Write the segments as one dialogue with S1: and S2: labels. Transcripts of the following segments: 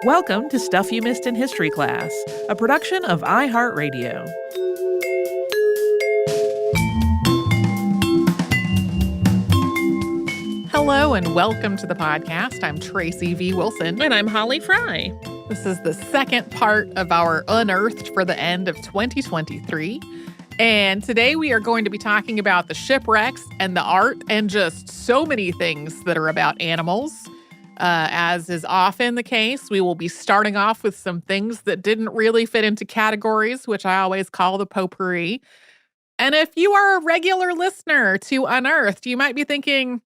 S1: Welcome to Stuff You Missed in History Class, a production of iHeartRadio.
S2: Hello and welcome to the podcast. I'm Tracy V. Wilson.
S1: And I'm Holly Fry.
S2: This is the second part of our Unearthed for the end of 2023. And today we are going to be talking about the shipwrecks and the art and just so many things that are about animals. As is often the case, we will be starting off with some things that didn't really fit into categories, which I always call the potpourri. And if you are a regular listener to Unearthed, you might be thinking,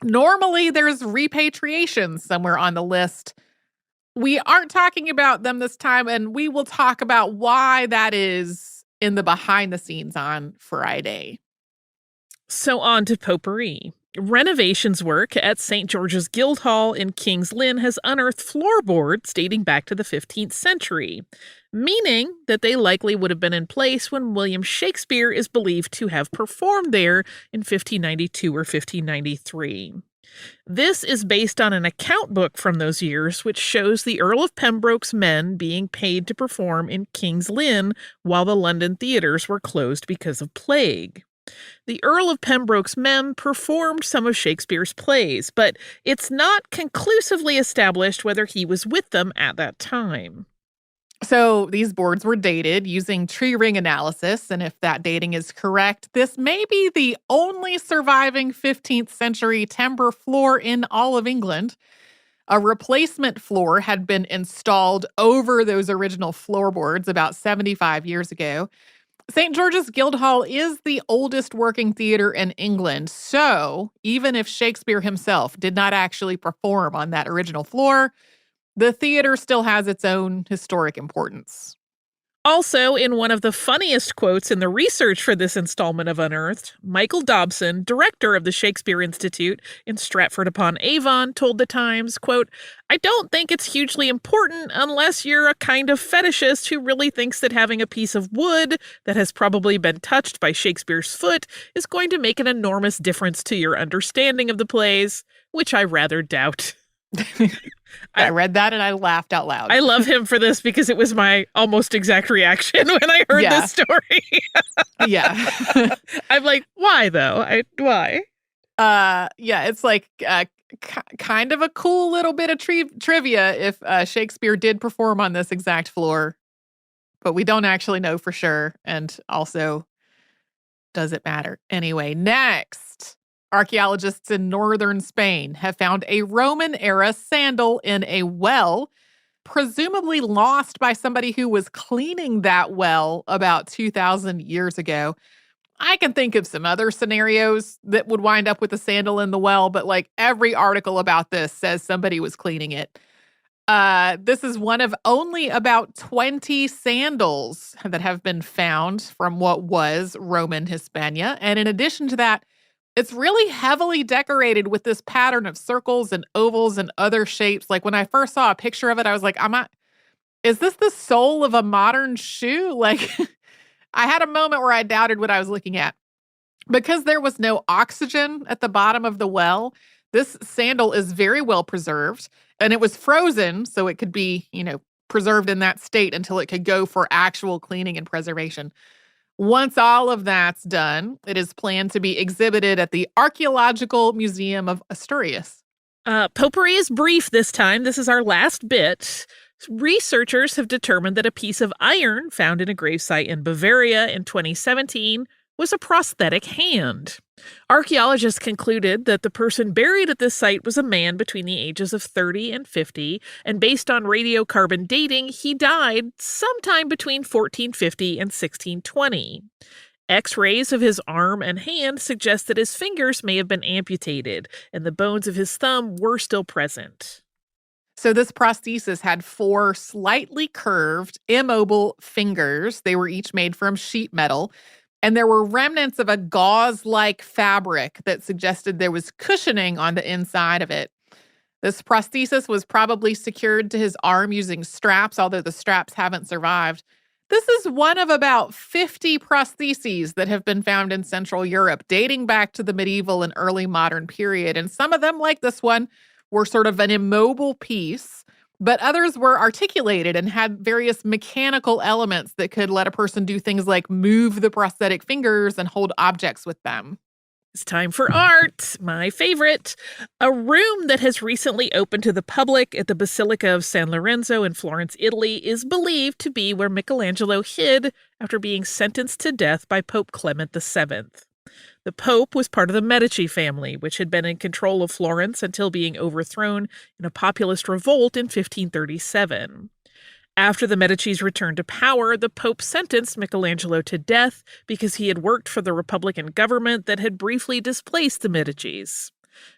S2: normally there's repatriations somewhere on the list. We aren't talking about them this time, and we will talk about why that is in the behind the scenes on Friday.
S1: So on to potpourri. Renovations work at St. George's Guildhall in King's Lynn has unearthed floorboards dating back to the 15th century, meaning that they likely would have been in place when William Shakespeare is believed to have performed there in 1592 or 1593. This is based on an account book from those years, which shows the Earl of Pembroke's men being paid to perform in King's Lynn while the London theaters were closed because of plague. The Earl of Pembroke's men performed some of Shakespeare's plays, but it's not conclusively established whether he was with them at that time.
S2: So these boards were dated using tree ring analysis, and if that dating is correct, this may be the only surviving 15th century timber floor in all of England. A replacement floor had been installed over those original floorboards about 75 years ago. St. George's Guildhall is the oldest working theater in England, so even if Shakespeare himself did not actually perform on that original floor, the theater still has its own historic importance.
S1: Also, in one of the funniest quotes in the research for this installment of Unearthed, Michael Dobson, director of the Shakespeare Institute in Stratford-upon-Avon, told The Times, quote, "I don't think it's hugely important unless you're a kind of fetishist who really thinks that having a piece of wood that has probably been touched by Shakespeare's foot is going to make an enormous difference to your understanding of the plays, which I rather doubt."
S2: I read that and I laughed out loud.
S1: I love him for this because it was my almost exact reaction when I heard this story.
S2: Yeah.
S1: I'm like, why though? Why?
S2: It's like kind of a cool little bit of trivia if Shakespeare did perform on this exact floor, but we don't actually know for sure. And also, does it matter? Anyway, next. Archaeologists in northern Spain have found a Roman-era sandal in a well, presumably lost by somebody who was cleaning that well about 2,000 years ago. I can think of some other scenarios that would wind up with a sandal in the well, but like every article about this says somebody was cleaning it. This is one of only about 20 sandals that have been found from what was Roman Hispania. And in addition to that, it's really heavily decorated with this pattern of circles and ovals and other shapes. Like when I first saw a picture of it, I was like, is this the sole of a modern shoe? Like I had a moment where I doubted what I was looking at. Because there was no oxygen at the bottom of the well, this sandal is very well preserved and it was frozen so it could be, preserved in that state until it could go for actual cleaning and preservation. Once all of that's done, it is planned to be exhibited at the Archaeological Museum of Asturias.
S1: Potpourri is brief this time. This is our last bit. Researchers have determined that a piece of iron found in a gravesite in Bavaria in 2017 was a prosthetic hand. Archaeologists concluded that the person buried at this site was a man between the ages of 30 and 50, and based on radiocarbon dating, he died sometime between 1450 and 1620. X-rays of his arm and hand suggest that his fingers may have been amputated, and the bones of his thumb were still present.
S2: So this prosthesis had 4 slightly curved, immobile fingers. They were each made from sheet metal. And there were remnants of a gauze-like fabric that suggested there was cushioning on the inside of it. This prosthesis was probably secured to his arm using straps, although the straps haven't survived. This is one of about 50 prostheses that have been found in Central Europe, dating back to the medieval and early modern period. And some of them, like this one, were sort of an immobile piece But others were articulated and had various mechanical elements that could let a person do things like move the prosthetic fingers and hold objects with them.
S1: It's time for art, my favorite. A room that has recently opened to the public at the Basilica of San Lorenzo in Florence, Italy, is believed to be where Michelangelo hid after being sentenced to death by Pope Clement VII. The Pope was part of the Medici family, which had been in control of Florence until being overthrown in a populist revolt in 1537. After the Medicis returned to power, the Pope sentenced Michelangelo to death because he had worked for the Republican government that had briefly displaced the Medicis.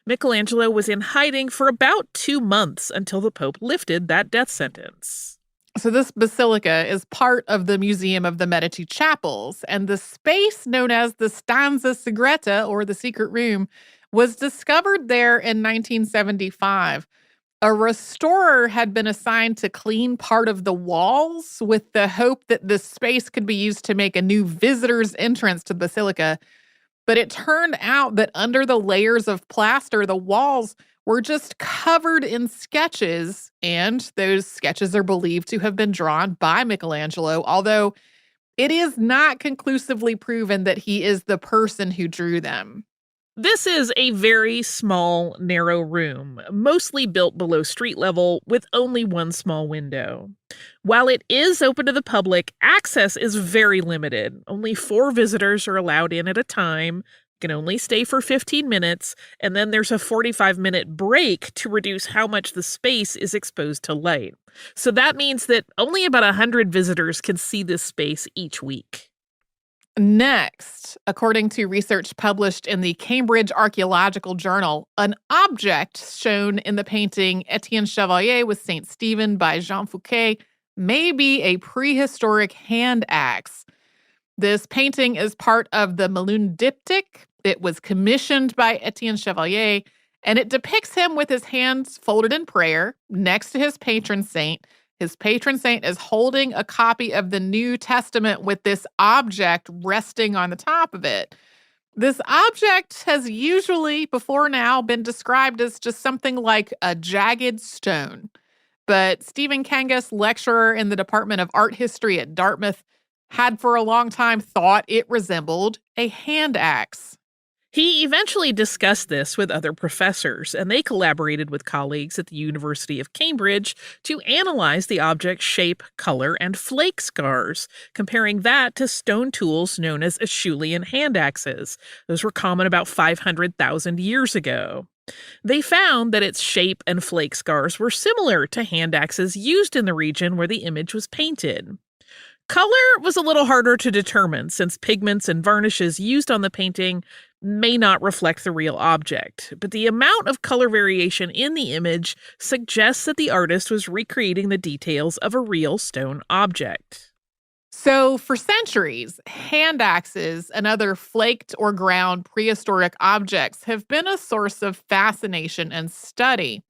S1: Michelangelo was in hiding for about 2 months until the Pope lifted that death sentence.
S2: So this basilica is part of the Museum of the Medici Chapels, and the space known as the Stanza Segreta, or the Secret Room, was discovered there in 1975. A restorer had been assigned to clean part of the walls with the hope that this space could be used to make a new visitor's entrance to the basilica. But it turned out that under the layers of plaster, the walls were just covered in sketches, and those sketches are believed to have been drawn by Michelangelo, although it is not conclusively proven that he is the person who drew them.
S1: This is a very small, narrow room, mostly built below street level with only one small window. While it is open to the public, access is very limited. Only 4 visitors are allowed in at a time, can only stay for 15 minutes, and then there's a 45-minute break to reduce how much the space is exposed to light. So that means that only about 100 visitors can see this space each week.
S2: Next, according to research published in the Cambridge Archaeological Journal, an object shown in the painting Etienne Chevalier with St. Stephen by Jean Fouquet may be a prehistoric hand axe. This painting is part of the Melun diptych. It was commissioned by Etienne Chevalier, and it depicts him with his hands folded in prayer next to his patron saint. His patron saint is holding a copy of the New Testament with this object resting on the top of it. This object has usually, before now, been described as just something like a jagged stone. But Stephen Kangas, lecturer in the Department of Art History at Dartmouth, had for a long time thought it resembled a hand axe.
S1: He eventually discussed this with other professors, and they collaborated with colleagues at the University of Cambridge to analyze the object's shape, color, and flake scars, comparing that to stone tools known as Acheulean hand axes. Those were common about 500,000 years ago. They found that its shape and flake scars were similar to hand axes used in the region where the image was painted. Color was a little harder to determine since pigments and varnishes used on the painting may not reflect the real object, but the amount of color variation in the image suggests that the artist was recreating the details of a real stone object.
S2: So, for centuries, hand axes and other flaked or ground prehistoric objects have been a source of fascination and study.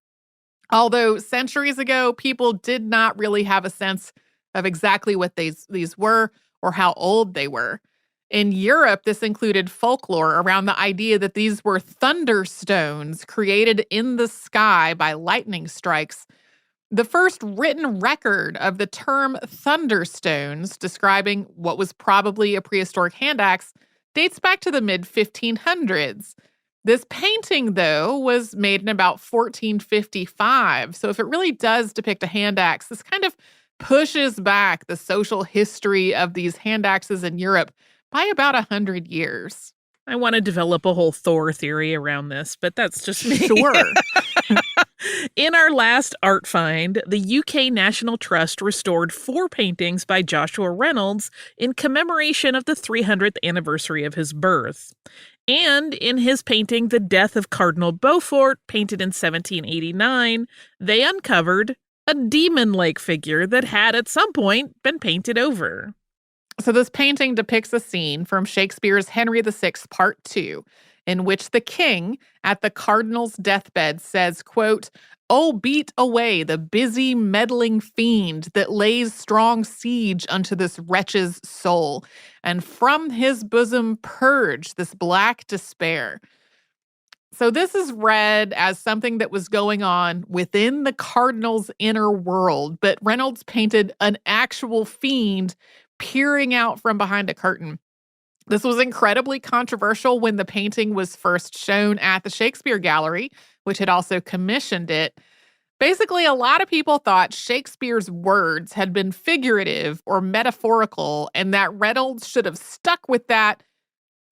S2: Although centuries ago, people did not really have a sense of exactly what these were or how old they were. In Europe, this included folklore around the idea that these were thunderstones created in the sky by lightning strikes. The first written record of the term thunderstones, describing what was probably a prehistoric hand axe, dates back to the mid-1500s. This painting, though, was made in about 1455. So if it really does depict a hand axe, this kind of pushes back the social history of these hand axes in Europe by about 100 years.
S1: I want to develop a whole Thor theory around this, but that's just me.
S2: Sure.
S1: In our last art find, the UK National Trust restored 4 paintings by Joshua Reynolds in commemoration of the 300th anniversary of his birth. And in his painting, The Death of Cardinal Beaufort, painted in 1789, they uncovered a demon-like figure that had at some point been painted over.
S2: So this painting depicts a scene from Shakespeare's Henry VI, Part 2, in which the king, at the cardinal's deathbed, says, quote, "Oh, beat away the busy, meddling fiend that lays strong siege unto this wretch's soul, and from his bosom purge this black despair." So this is read as something that was going on within the cardinal's inner world, but Reynolds painted an actual fiend peering out from behind a curtain. This was incredibly controversial when the painting was first shown at the Shakespeare Gallery, which had also commissioned it. Basically, a lot of people thought Shakespeare's words had been figurative or metaphorical, and that Reynolds should have stuck with that,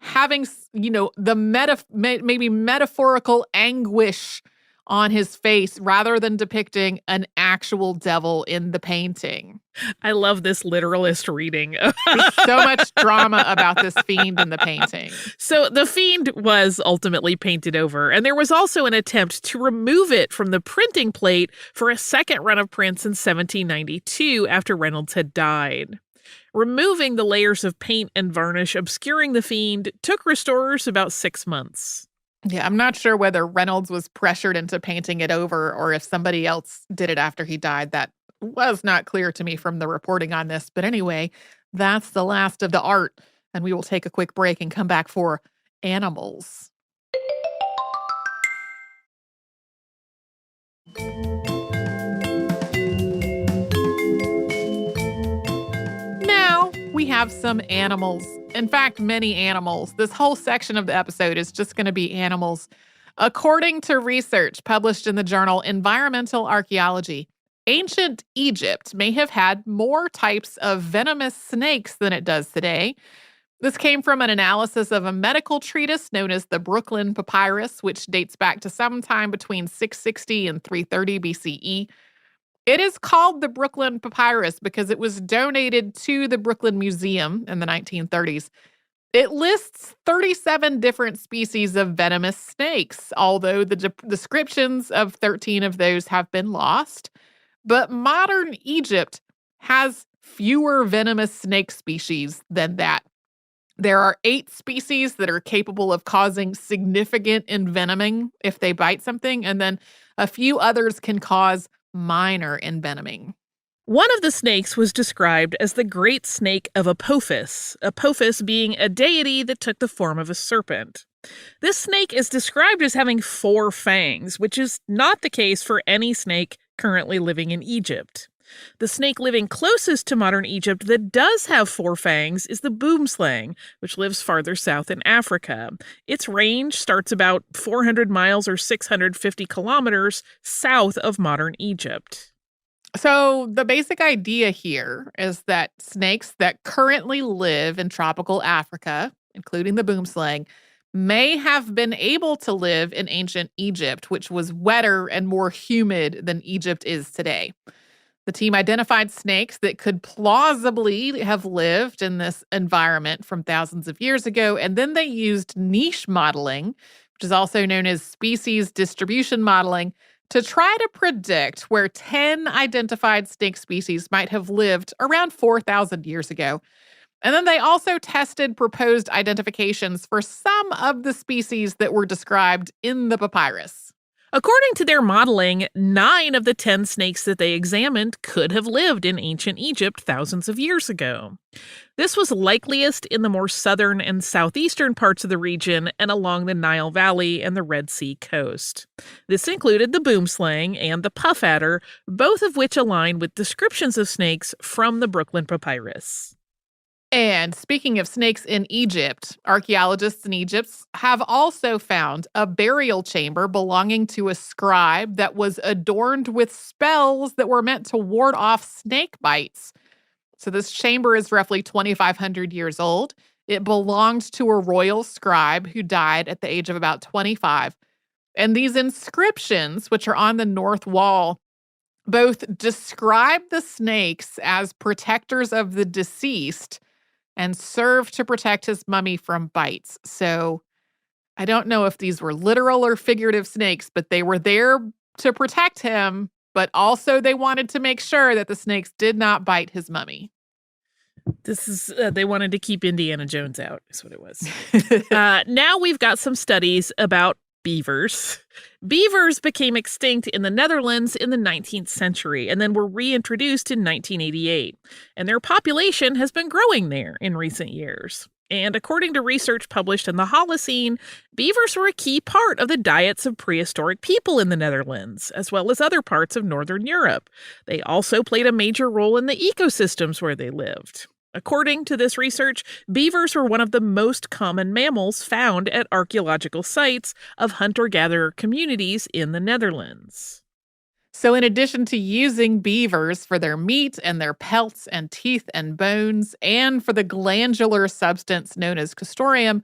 S2: having, the maybe metaphorical anguish on his face rather than depicting an actual devil in the painting.
S1: I love this literalist reading.
S2: There's so much drama about this fiend in the painting.
S1: So the fiend was ultimately painted over, and there was also an attempt to remove it from the printing plate for a second run of prints in 1792 after Reynolds had died. Removing the layers of paint and varnish obscuring the fiend took restorers about 6 months.
S2: Yeah, I'm not sure whether Reynolds was pressured into painting it over or if somebody else did it after he died. That was not clear to me from the reporting on this. But anyway, that's the last of the art. And we will take a quick break and come back for animals. Now we have some animals. In fact, many animals. This whole section of the episode is just going to be animals. According to research published in the journal Environmental Archaeology, ancient Egypt may have had more types of venomous snakes than it does today. This came from an analysis of a medical treatise known as the Brooklyn Papyrus, which dates back to sometime between 660 and 330 BCE. It is called the Brooklyn Papyrus because it was donated to the Brooklyn Museum in the 1930s. It lists 37 different species of venomous snakes, although the descriptions of 13 of those have been lost. But modern Egypt has fewer venomous snake species than that. There are 8 species that are capable of causing significant envenoming if they bite something, and then a few others can cause minor envenoming.
S1: One of the snakes was described as the great snake of Apophis, Apophis being a deity that took the form of a serpent. This snake is described as having 4 fangs, which is not the case for any snake currently living in Egypt. The snake living closest to modern Egypt that does have 4 fangs is the boomslang, which lives farther south in Africa. Its range starts about 400 miles or 650 kilometers south of modern Egypt.
S2: So the basic idea here is that snakes that currently live in tropical Africa, including the boomslang, may have been able to live in ancient Egypt, which was wetter and more humid than Egypt is today. The team identified snakes that could plausibly have lived in this environment from thousands of years ago, and then they used niche modeling, which is also known as species distribution modeling, to try to predict where 10 identified snake species might have lived around 4,000 years ago. And then they also tested proposed identifications for some of the species that were described in the papyrus.
S1: According to their modeling, 9 of the 10 snakes that they examined could have lived in ancient Egypt thousands of years ago. This was likeliest in the more southern and southeastern parts of the region and along the Nile Valley and the Red Sea coast. This included the boomslang and the puff adder, both of which align with descriptions of snakes from the Brooklyn Papyrus.
S2: And speaking of snakes in Egypt, archaeologists in Egypt have also found a burial chamber belonging to a scribe that was adorned with spells that were meant to ward off snake bites. So this chamber is roughly 2,500 years old. It belonged to a royal scribe who died at the age of about 25. And these inscriptions, which are on the north wall, both describe the snakes as protectors of the deceased and serve to protect his mummy from bites. So I don't know if these were literal or figurative snakes, but they were there to protect him, but also they wanted to make sure that the snakes did not bite his mummy.
S1: This is, they wanted to keep Indiana Jones out, is what it was. Now we've got some studies about beavers. Beavers became extinct in the Netherlands in the 19th century and then were reintroduced in 1988. And their population has been growing there in recent years. And according to research published in the Holocene, beavers were a key part of the diets of prehistoric people in the Netherlands, as well as other parts of Northern Europe. They also played a major role in the ecosystems where they lived. According to this research, beavers were one of the most common mammals found at archaeological sites of hunter-gatherer communities in the Netherlands.
S2: So, in addition to using beavers for their meat and their pelts and teeth and bones, and for the glandular substance known as castoreum,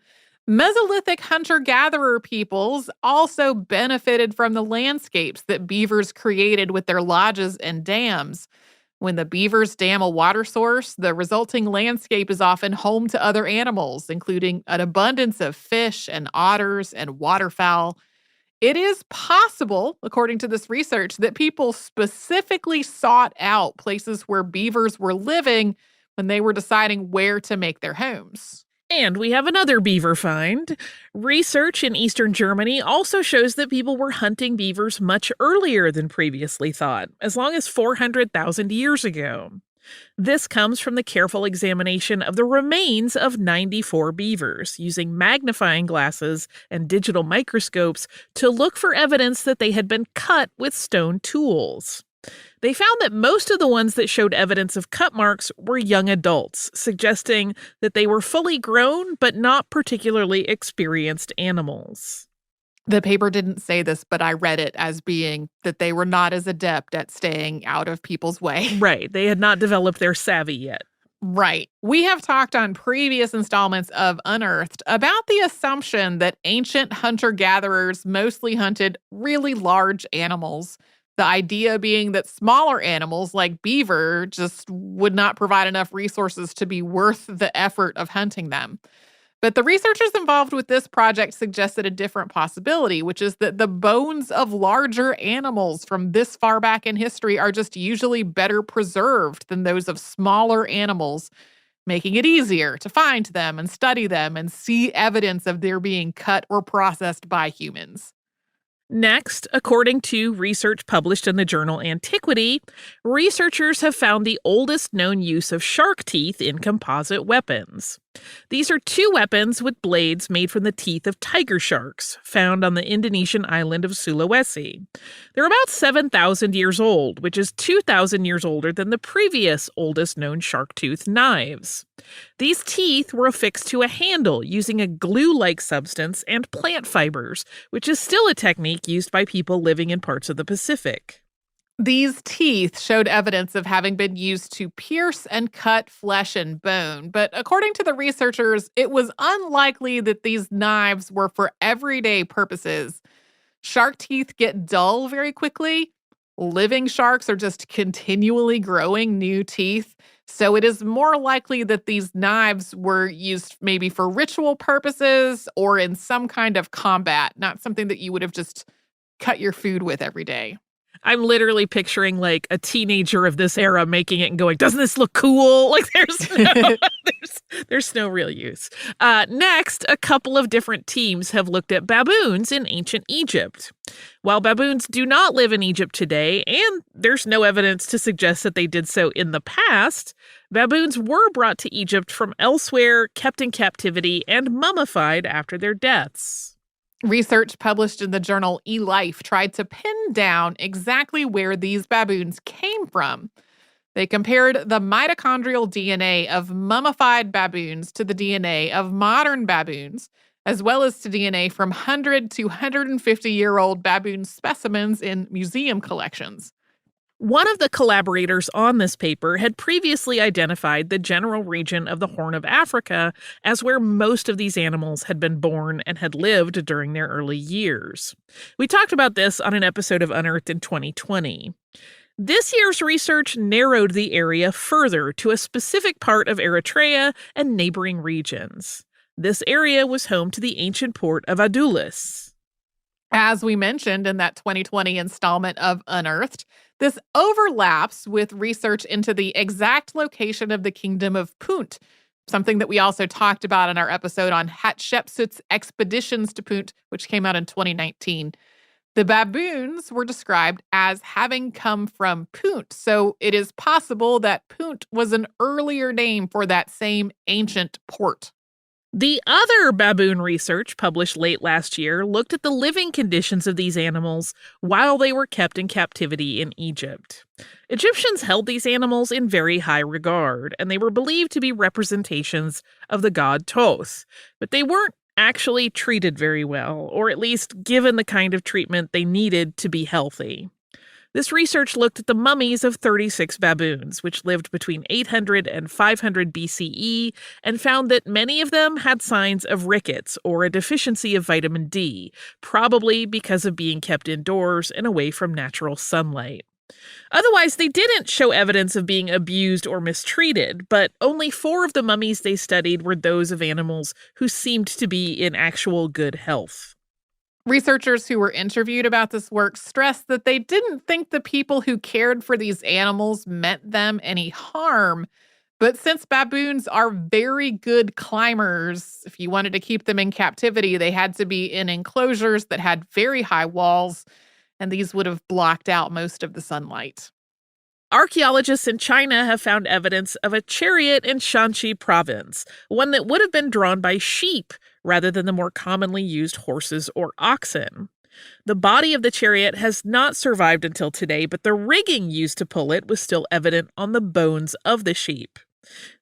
S2: Mesolithic hunter gatherer peoples also benefited from the landscapes that beavers created with their lodges and dams. When the beavers dam a water source, the resulting landscape is often home to other animals, including an abundance of fish and otters and waterfowl. It is possible, according to this research, that people specifically sought out places where beavers were living when they were deciding where to make their homes.
S1: And we have another beaver find. Research in eastern Germany also shows that people were hunting beavers much earlier than previously thought, as long as 400,000 years ago. This comes from the careful examination of the remains of 94 beavers using magnifying glasses and digital microscopes to look for evidence that they had been cut with stone tools. They found that most of the ones that showed evidence of cut marks were young adults, suggesting that they were fully grown but not particularly experienced animals.
S2: The paper didn't say this, but I read it as being that they were not as adept at staying out of people's way.
S1: Right, they had not developed their savvy yet.
S2: Right. We have talked on previous installments of Unearthed about the assumption that ancient hunter-gatherers mostly hunted really large animals. The idea being that smaller animals like beaver just would not provide enough resources to be worth the effort of hunting them. But the researchers involved with this project suggested a different possibility, which is that the bones of larger animals from this far back in history are just usually better preserved than those of smaller animals, making it easier to find them and study them and see evidence of their being cut or processed by humans.
S1: Next, according to research published in the journal Antiquity, researchers have found the oldest known use of shark teeth in composite weapons. These are two weapons with blades made from the teeth of tiger sharks, found on the Indonesian island of Sulawesi. They're about 7,000 years old, which is 2,000 years older than the previous oldest known shark tooth knives. These teeth were affixed to a handle using a glue-like substance and plant fibers, which is still a technique used by people living in parts of the Pacific.
S2: These teeth showed evidence of having been used to pierce and cut flesh and bone, but according to the researchers, it was unlikely that these knives were for everyday purposes. Shark teeth get dull very quickly. Living sharks are just continually growing new teeth, so it is more likely that these knives were used maybe for ritual purposes or in some kind of combat, not something that you would have just cut your food with every day.
S1: I'm literally picturing like a teenager of this era making it and going, doesn't this look cool? Like there's no real use. Next, a couple of different teams have looked at baboons in ancient Egypt. While baboons do not live in Egypt today, and there's no evidence to suggest that they did so in the past, baboons were brought to Egypt from elsewhere, kept in captivity, and mummified after their deaths.
S2: Research published in the journal eLife tried to pin down exactly where these baboons came from. They compared the mitochondrial DNA of mummified baboons to the DNA of modern baboons, as well as to DNA from 100 to 150-year-old baboon specimens in museum collections.
S1: One of the collaborators on this paper had previously identified the general region of the Horn of Africa as where most of these animals had been born and had lived during their early years. We talked about this on an episode of Unearthed in 2020. This year's research narrowed the area further to a specific part of Eritrea and neighboring regions. This area was home to the ancient port of Adulis.
S2: As we mentioned in that 2020 installment of Unearthed, this overlaps with research into the exact location of the kingdom of Punt, something that we also talked about in our episode on Hatshepsut's expeditions to Punt, which came out in 2019. The baboons were described as having come from Punt, so it is possible that Punt was an earlier name for that same ancient port.
S1: The other baboon research published late last year looked at the living conditions of these animals while they were kept in captivity in Egypt. Egyptians held these animals in very high regard, and they were believed to be representations of the god Thoth, but they weren't actually treated very well, or at least given the kind of treatment they needed to be healthy. This research looked at the mummies of 36 baboons, which lived between 800 and 500 BCE, and found that many of them had signs of rickets or a deficiency of vitamin D, probably because of being kept indoors and away from natural sunlight. Otherwise, they didn't show evidence of being abused or mistreated, but only 4 of the mummies they studied were those of animals who seemed to be in actual good health.
S2: Researchers who were interviewed about this work stressed that they didn't think the people who cared for these animals meant them any harm. But since baboons are very good climbers, if you wanted to keep them in captivity, they had to be in enclosures that had very high walls, and these would have blocked out most of the sunlight.
S1: Archaeologists in China have found evidence of a chariot in Shanxi province, one that would have been drawn by sheep rather than the more commonly used horses or oxen. The body of the chariot has not survived until today, but the rigging used to pull it was still evident on the bones of the sheep.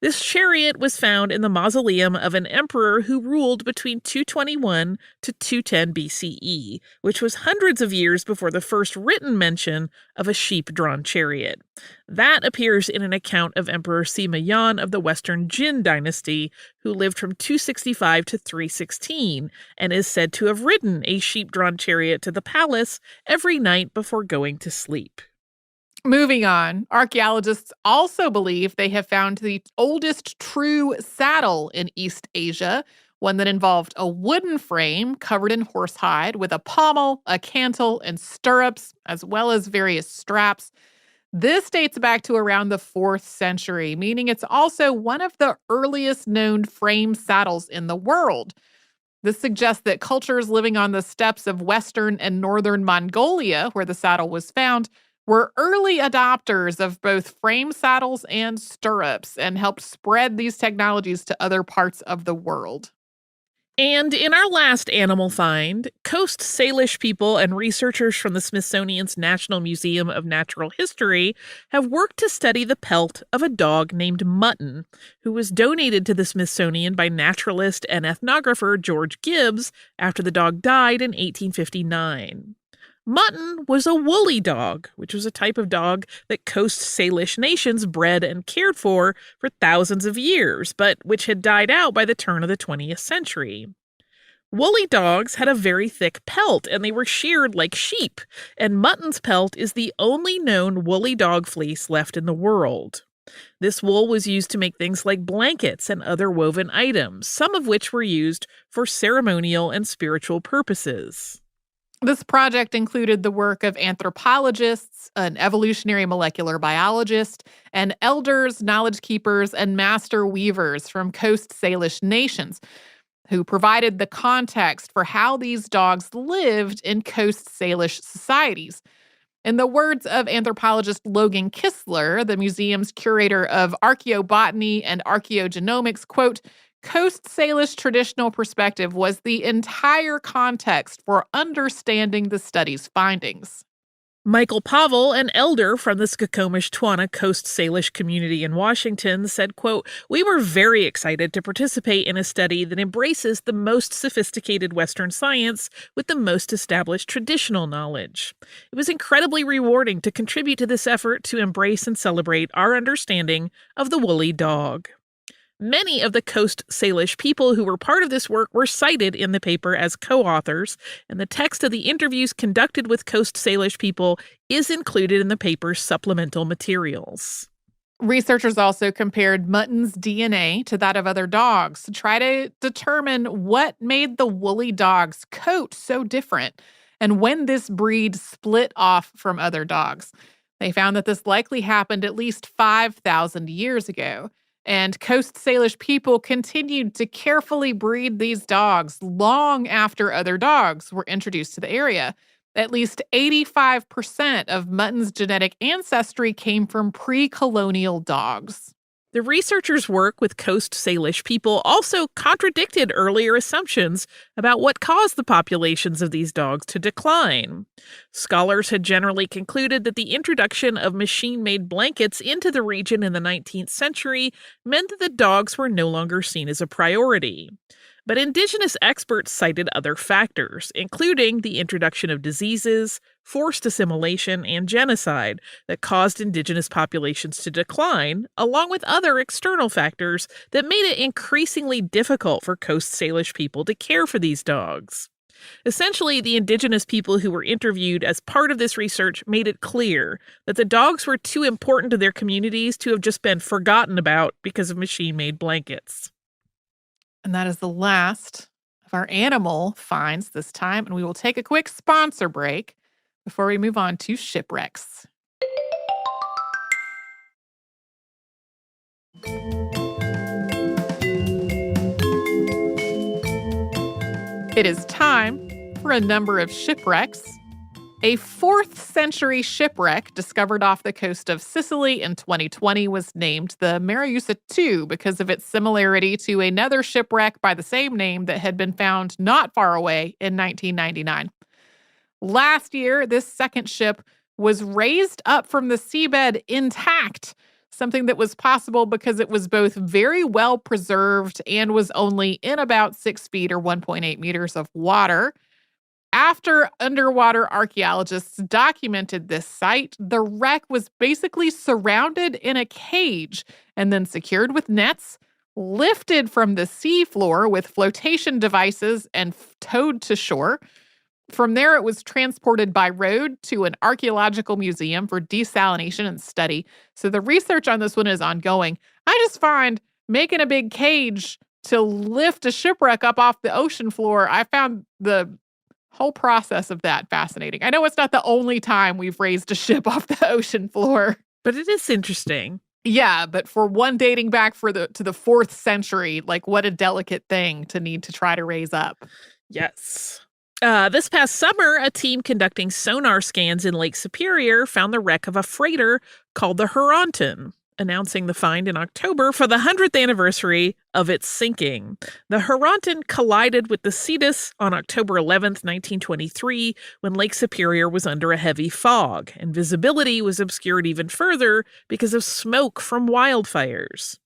S1: This chariot was found in the mausoleum of an emperor who ruled between 221 to 210 BCE, which was hundreds of years before the first written mention of a sheep-drawn chariot. That appears in an account of Emperor Sima Yan of the Western Jin dynasty, who lived from 265 to 316, and is said to have ridden a sheep-drawn chariot to the palace every night before going to sleep.
S2: Moving on, archaeologists also believe they have found the oldest true saddle in East Asia, one that involved a wooden frame covered in horsehide with a pommel, a cantle, and stirrups, as well as various straps. This dates back to around the 4th century, meaning it's also one of the earliest known frame saddles in the world. This suggests that cultures living on the steppes of western and northern Mongolia, where the saddle was found, were early adopters of both frame saddles and stirrups and helped spread these technologies to other parts of the world.
S1: And in our last animal find, Coast Salish people and researchers from the Smithsonian's National Museum of Natural History have worked to study the pelt of a dog named Mutton, who was donated to the Smithsonian by naturalist and ethnographer George Gibbs after the dog died in 1859. Mutton was a woolly dog, which was a type of dog that Coast Salish nations bred and cared for thousands of years, but which had died out by the turn of the 20th century. Woolly dogs had a very thick pelt, and they were sheared like sheep, and Mutton's pelt is the only known woolly dog fleece left in the world. This wool was used to make things like blankets and other woven items, some of which were used for ceremonial and spiritual purposes.
S2: This project included the work of anthropologists, an evolutionary molecular biologist, and elders, knowledge keepers, and master weavers from Coast Salish nations, who provided the context for how these dogs lived in Coast Salish societies. In the words of anthropologist Logan Kistler, the museum's curator of archaeobotany and archaeogenomics, quote, Coast Salish traditional perspective was the entire context for understanding the study's findings.
S1: Michael Pavel, an elder from the Skokomish-Twana Coast Salish community in Washington, said, quote, "We were very excited to participate in a study that embraces the most sophisticated Western science with the most established traditional knowledge. It was incredibly rewarding to contribute to this effort to embrace and celebrate our understanding of the woolly dog." Many of the Coast Salish people who were part of this work were cited in the paper as co-authors, and the text of the interviews conducted with Coast Salish people is included in the paper's supplemental materials.
S2: Researchers also compared Mutton's DNA to that of other dogs to try to determine what made the woolly dog's coat so different and when this breed split off from other dogs. They found that this likely happened at least 5,000 years ago. And Coast Salish people continued to carefully breed these dogs long after other dogs were introduced to the area. At least 85% of Mutton's genetic ancestry came from pre-colonial dogs.
S1: The researchers' work with Coast Salish people also contradicted earlier assumptions about what caused the populations of these dogs to decline. Scholars had generally concluded that the introduction of machine made blankets into the region in the 19th century meant that the dogs were no longer seen as a priority. But indigenous experts cited other factors, including the introduction of diseases, forced assimilation, and genocide that caused indigenous populations to decline, along with other external factors that made it increasingly difficult for Coast Salish people to care for these dogs. Essentially, the indigenous people who were interviewed as part of this research made it clear that the dogs were too important to their communities to have just been forgotten about because of machine-made blankets.
S2: And that is the last of our animal finds this time. And we will take a quick sponsor break before we move on to shipwrecks. It is time for a number of shipwrecks. A 4th century shipwreck discovered off the coast of Sicily in 2020 was named the Mariusa II because of its similarity to another shipwreck by the same name that had been found not far away in 1999. Last year, this second ship was raised up from the seabed intact, something that was possible because it was both very well preserved and was only in about 6 feet or 1.8 meters of water. After underwater archaeologists documented this site, the wreck was basically surrounded in a cage and then secured with nets, lifted from the seafloor with flotation devices, and towed to shore. From there, it was transported by road to an archaeological museum for desalination and study. So the research on this one is ongoing. I just find making a big cage to lift a shipwreck up off the ocean floor, I found the whole process of that fascinating. I know it's not the only time we've raised a ship off the ocean floor.
S1: But it is interesting.
S2: Yeah, but for one dating back to the 4th century, like what a delicate thing to need to try to raise up.
S1: Yes. This past summer, a team conducting sonar scans in Lake Superior found the wreck of a freighter called the Huronton, announcing the find in October for the 100th anniversary of its sinking. The Huronton collided with the Cetus on October 11th, 1923, when Lake Superior was under a heavy fog, and visibility was obscured even further because of smoke from wildfires.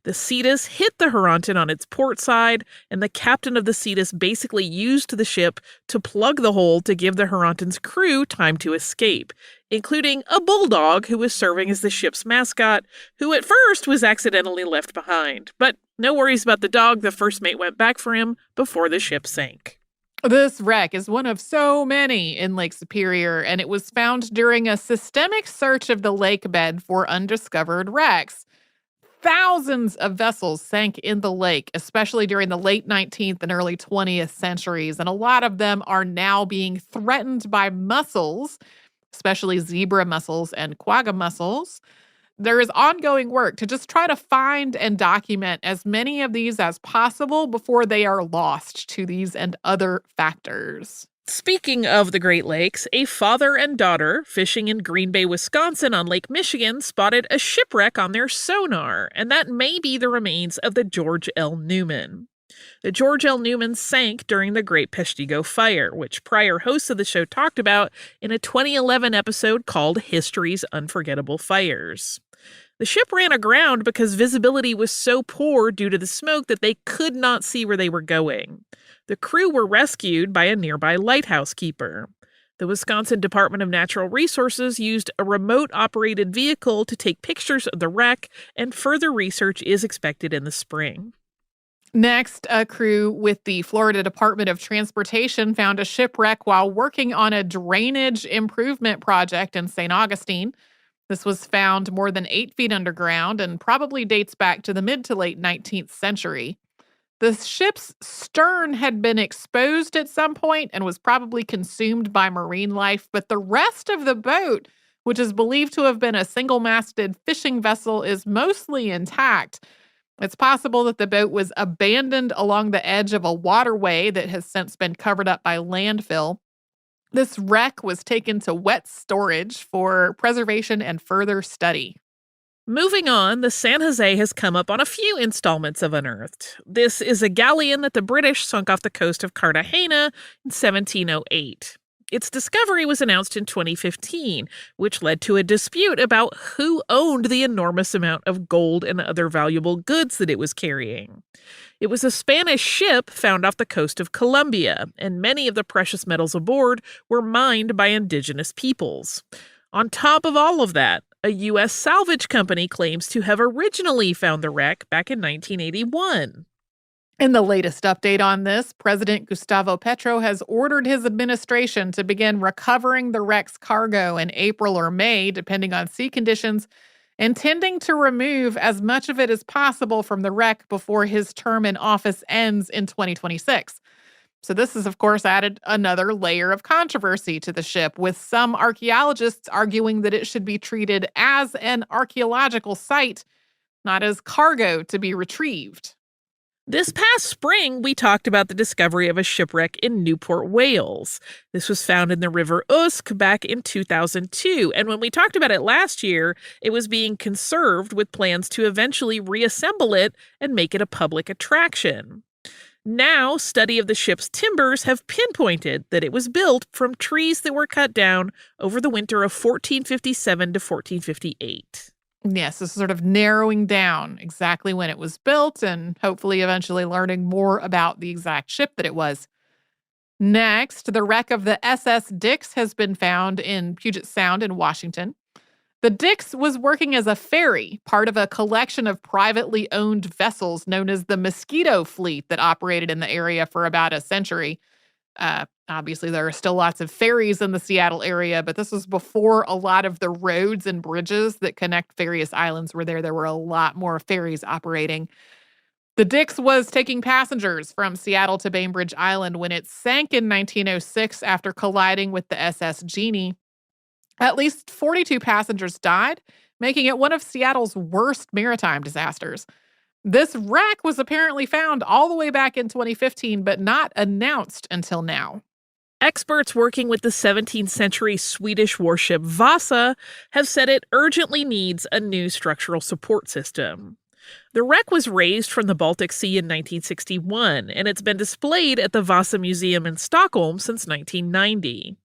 S1: The Cetus hit the Huronton on its port side, and the captain of the Cetus basically used the ship to plug the hole to give the Huronton's crew time to escape, including a bulldog who was serving as the ship's mascot, who at first was accidentally left behind. But no worries about the dog, the first mate went back for him before the ship sank.
S2: This wreck is one of so many in Lake Superior, and it was found during a systemic search of the lake bed for undiscovered wrecks. Thousands of vessels sank in the lake, especially during the late 19th and early 20th centuries, and a lot of them are now being threatened by mussels, especially zebra mussels and quagga mussels. There is ongoing work to just try to find and document as many of these as possible before they are lost to these and other factors.
S1: Speaking of the Great Lakes, a father and daughter fishing in Green Bay, Wisconsin on Lake Michigan spotted a shipwreck on their sonar, and that may be the remains of the George L. Newman. The George L. Newman sank during the Great Peshtigo Fire, which prior hosts of the show talked about in a 2011 episode called History's Unforgettable Fires. The ship ran aground because visibility was so poor due to the smoke that they could not see where they were going. The crew were rescued by a nearby lighthouse keeper. The Wisconsin Department of Natural Resources used a remote-operated vehicle to take pictures of the wreck, and further research is expected in the spring.
S2: Next, a crew with the Florida Department of Transportation found a shipwreck while working on a drainage improvement project in St. Augustine. This was found more than 8 feet underground and probably dates back to the mid to late 19th century. The ship's stern had been exposed at some point and was probably consumed by marine life, but the rest of the boat, which is believed to have been a single-masted fishing vessel, is mostly intact. It's possible that the boat was abandoned along the edge of a waterway that has since been covered up by landfill. This wreck was taken to wet storage for preservation and further study.
S1: Moving on, the San Jose has come up on a few installments of Unearthed. This is a galleon that the British sunk off the coast of Cartagena in 1708. Its discovery was announced in 2015, which led to a dispute about who owned the enormous amount of gold and other valuable goods that it was carrying. It was a Spanish ship found off the coast of Colombia, and many of the precious metals aboard were mined by indigenous peoples. On top of all of that, a U.S. salvage company claims to have originally found the wreck back in 1981.
S2: In the latest update on this, President Gustavo Petro has ordered his administration to begin recovering the wreck's cargo in April or May, depending on sea conditions, intending to remove as much of it as possible from the wreck before his term in office ends in 2026. So this has, of course, added another layer of controversy to the ship, with some archaeologists arguing that it should be treated as an archaeological site, not as cargo to be retrieved.
S1: This past spring, we talked about the discovery of a shipwreck in Newport, Wales. This was found in the River Usk back in 2002, and when we talked about it last year, it was being conserved with plans to eventually reassemble it and make it a public attraction. Now, study of the ship's timbers have pinpointed that it was built from trees that were cut down over the winter of 1457 to 1458.
S2: Yes, this is sort of narrowing down exactly when it was built and hopefully eventually learning more about the exact ship that it was. Next, the wreck of the SS Dix has been found in Puget Sound in Washington. The Dix was working as a ferry, part of a collection of privately owned vessels known as the Mosquito Fleet that operated in the area for about a century. Obviously, there are still lots of ferries in the Seattle area, but this was before a lot of the roads and bridges that connect various islands were there. There were a lot more ferries operating. The Dix was taking passengers from Seattle to Bainbridge Island when it sank in 1906 after colliding with the SS Genie. At least 42 passengers died, making it one of Seattle's worst maritime disasters. This wreck was apparently found all the way back in 2015, but not announced until now.
S1: Experts working with the 17th century Swedish warship Vasa have said it urgently needs a new structural support system. The wreck was raised from the Baltic Sea in 1961, and it's been displayed at the Vasa Museum in Stockholm since 1990.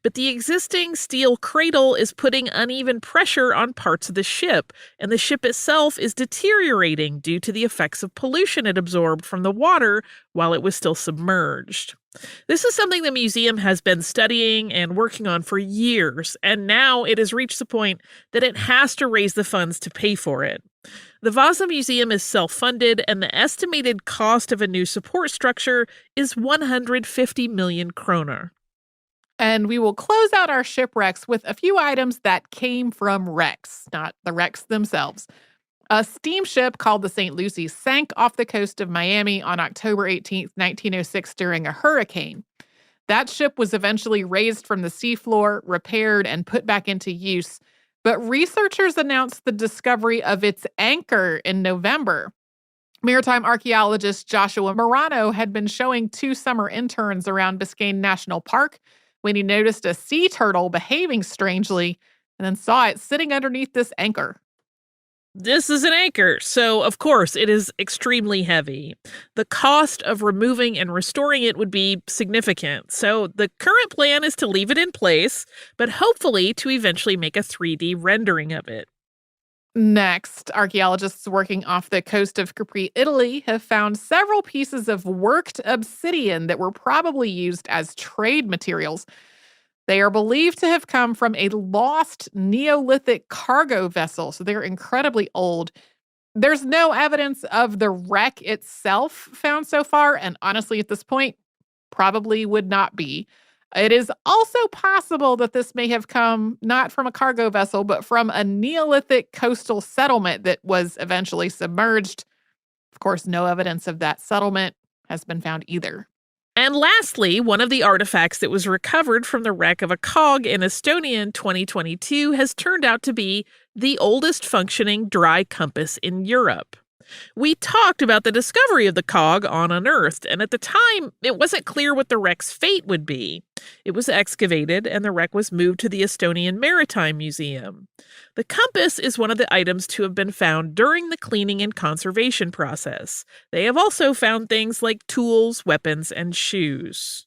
S1: But the existing steel cradle is putting uneven pressure on parts of the ship, and the ship itself is deteriorating due to the effects of pollution it absorbed from the water while it was still submerged. This is something the museum has been studying and working on for years, and now it has reached the point that it has to raise the funds to pay for it. The Vasa Museum is self-funded, and the estimated cost of a new support structure is 150 million kroner.
S2: And we will close out our shipwrecks with a few items that came from wrecks, not the wrecks themselves. A steamship called the St. Lucie sank off the coast of Miami on October 18th, 1906 during a hurricane. That ship was eventually raised from the seafloor, repaired, and put back into use. But researchers announced the discovery of its anchor in November. Maritime archaeologist Joshua Morano had been showing two summer interns around Biscayne National Park when he noticed a sea turtle behaving strangely and then saw it sitting underneath this anchor.
S1: This is an anchor, so of course it is extremely heavy. The cost of removing and restoring it would be significant, so the current plan is to leave it in place, but hopefully to eventually make a 3D rendering of it.
S2: Next, archaeologists working off the coast of Capri, Italy, have found several pieces of worked obsidian that were probably used as trade materials. They are believed to have come from a lost Neolithic cargo vessel, so they're incredibly old. There's no evidence of the wreck itself found so far, and honestly, at this point, probably would not be. It is also possible that this may have come not from a cargo vessel, but from a Neolithic coastal settlement that was eventually submerged. Of course, no evidence of that settlement has been found either.
S1: And lastly, one of the artifacts that was recovered from the wreck of a cog in Estonia in 2022 has turned out to be the oldest functioning dry compass in Europe. We talked about the discovery of the cog on Unearthed, and at the time, it wasn't clear what the wreck's fate would be. It was excavated, and the wreck was moved to the Estonian Maritime Museum. The compass is one of the items to have been found during the cleaning and conservation process. They have also found things like tools, weapons, and shoes.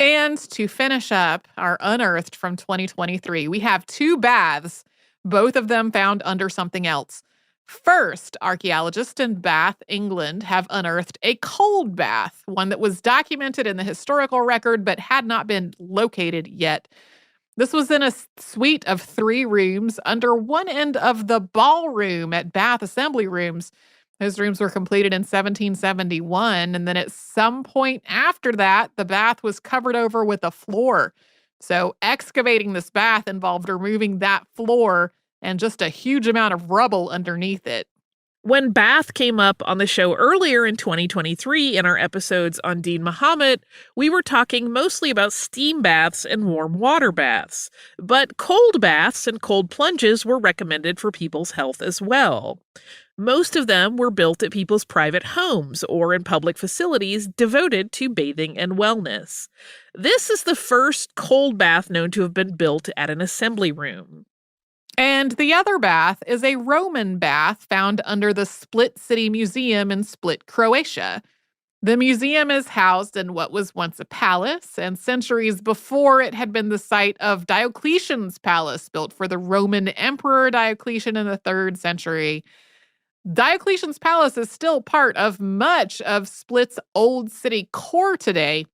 S2: And to finish up our Unearthed from 2023, we have 2 baths, both of them found under something else. First, archaeologists in Bath, England, have unearthed a cold bath, one that was documented in the historical record but had not been located yet. This was in a suite of 3 rooms under one end of the ballroom at Bath Assembly Rooms. Those rooms were completed in 1771, and then at some point after that, the bath was covered over with a floor. So excavating this bath involved removing that floor and just a huge amount of rubble underneath it.
S1: When Bath came up on the show earlier in 2023 in our episodes on Dean Muhammad, we were talking mostly about steam baths and warm water baths. But cold baths and cold plunges were recommended for people's health as well. Most of them were built at people's private homes or in public facilities devoted to bathing and wellness. This is the first cold bath known to have been built at an assembly room.
S2: And the other bath is a Roman bath found under the Split City Museum in Split, Croatia. The museum is housed in what was once a palace, and centuries before it had been the site of Diocletian's palace, built for the Roman Emperor Diocletian in the 3rd century. Diocletian's palace is still part of much of Split's old city core today.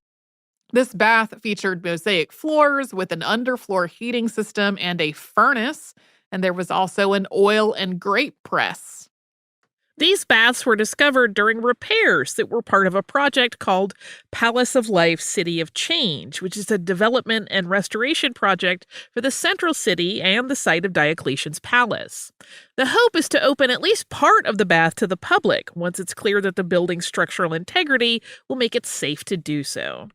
S2: This bath featured mosaic floors with an underfloor heating system and a furnace, and there was also an oil and grape press.
S1: These baths were discovered during repairs that were part of a project called Palace of Life City of Change, which is a development and restoration project for the central city and the site of Diocletian's palace. The hope is to open at least part of the bath to the public once it's clear that the building's structural integrity will make it safe to do so.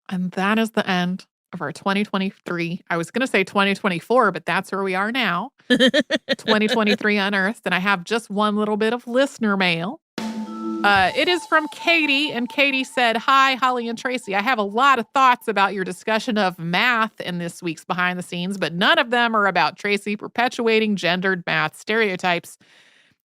S2: And that is the end of our 2023. I was going to say 2024, but that's where we are now. 2023 Unearthed. And I have just one little bit of listener mail. It is from Katie, and Katie said, "Hi, Holly and Tracy. I have a lot of thoughts about your discussion of math in this week's Behind the Scenes, but none of them are about Tracy perpetuating gendered math stereotypes.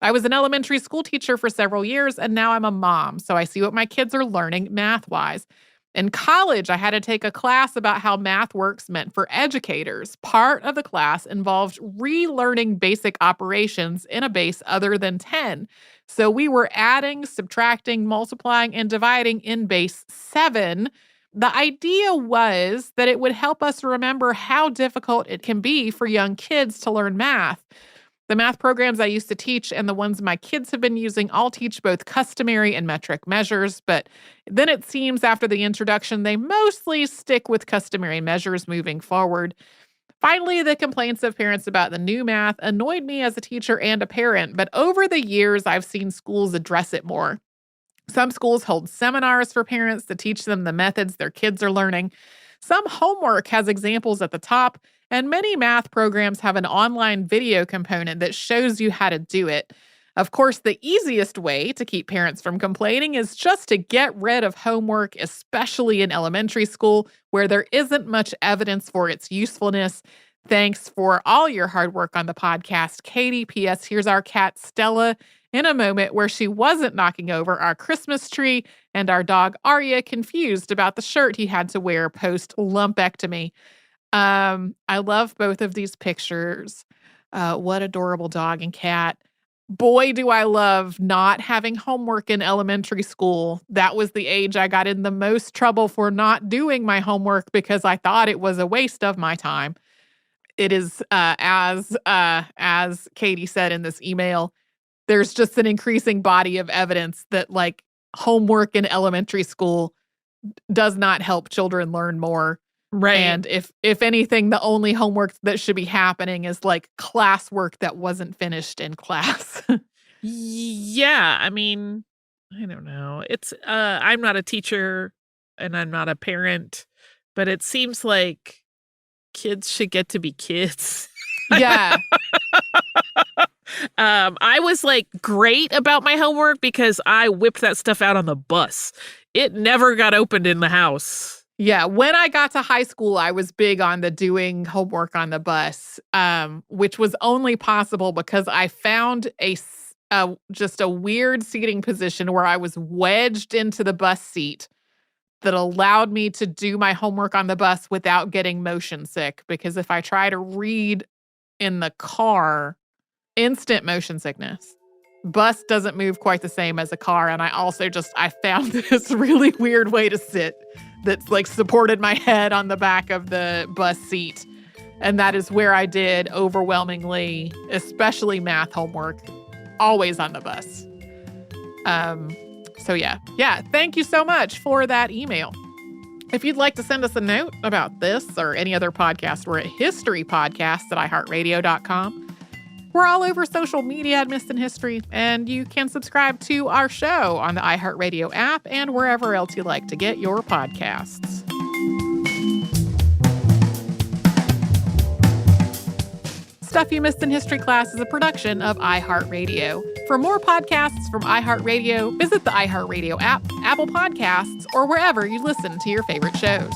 S2: I was an elementary school teacher for several years, and now I'm a mom, so I see what my kids are learning math-wise. In college, I had to take a class about how math works meant for educators. Part of the class involved relearning basic operations in a base other than 10. So we were adding, subtracting, multiplying, and dividing in base 7. The idea was that it would help us remember how difficult it can be for young kids to learn math. The math programs I used to teach and the ones my kids have been using all teach both customary and metric measures, but then it seems after the introduction, they mostly stick with customary measures moving forward. Finally, the complaints of parents about the new math annoyed me as a teacher and a parent, but over the years, I've seen schools address it more. Some schools hold seminars for parents to teach them the methods their kids are learning. Some homework has examples at the top, and many math programs have an online video component that shows you how to do it. Of course, the easiest way to keep parents from complaining is just to get rid of homework, especially in elementary school, where there isn't much evidence for its usefulness. Thanks for all your hard work on the podcast, Katie. P.S. Here's our cat, Stella, in a moment where she wasn't knocking over our Christmas tree and our dog, Arya, confused about the shirt he had to wear post-lumpectomy. I love both of these pictures. What adorable dog and cat. Boy, do I love not having homework in elementary school. That was the age I got in the most trouble for not doing my homework because I thought it was a waste of my time. It is, as Katie said in this email, there's just an increasing body of evidence that like homework in elementary school does not help children learn more.
S1: Right.
S2: And if anything, the only homework that should be happening is like classwork that wasn't finished in class.
S1: Yeah, I mean, I don't know. It's I'm not a teacher and I'm not a parent, but it seems like kids should get to be kids.
S2: Yeah.
S1: I was like great about my homework because I whipped that stuff out on the bus. It never got opened in the house.
S2: Yeah, when I got to high school, I was big on the doing homework on the bus, which was only possible because I found just a weird seating position where I was wedged into the bus seat that allowed me to do my homework on the bus without getting motion sick. Because if I try to read in the car, instant motion sickness. Bus doesn't move quite the same as a car. And I found this really weird way to sit that's like supported my head on the back of the bus seat. And that is where I did overwhelmingly, especially math homework, always on the bus. So yeah, thank you so much for that email. If you'd like to send us a note about this or any other podcast, we're at historypodcast@iheartradio.com. We're all over social media at Missed in History, and you can subscribe to our show on the iHeartRadio app and wherever else you like to get your podcasts. Stuff You Missed in History Class is a production of iHeartRadio. For more podcasts from iHeartRadio, visit the iHeartRadio app, Apple Podcasts, or wherever you listen to your favorite shows.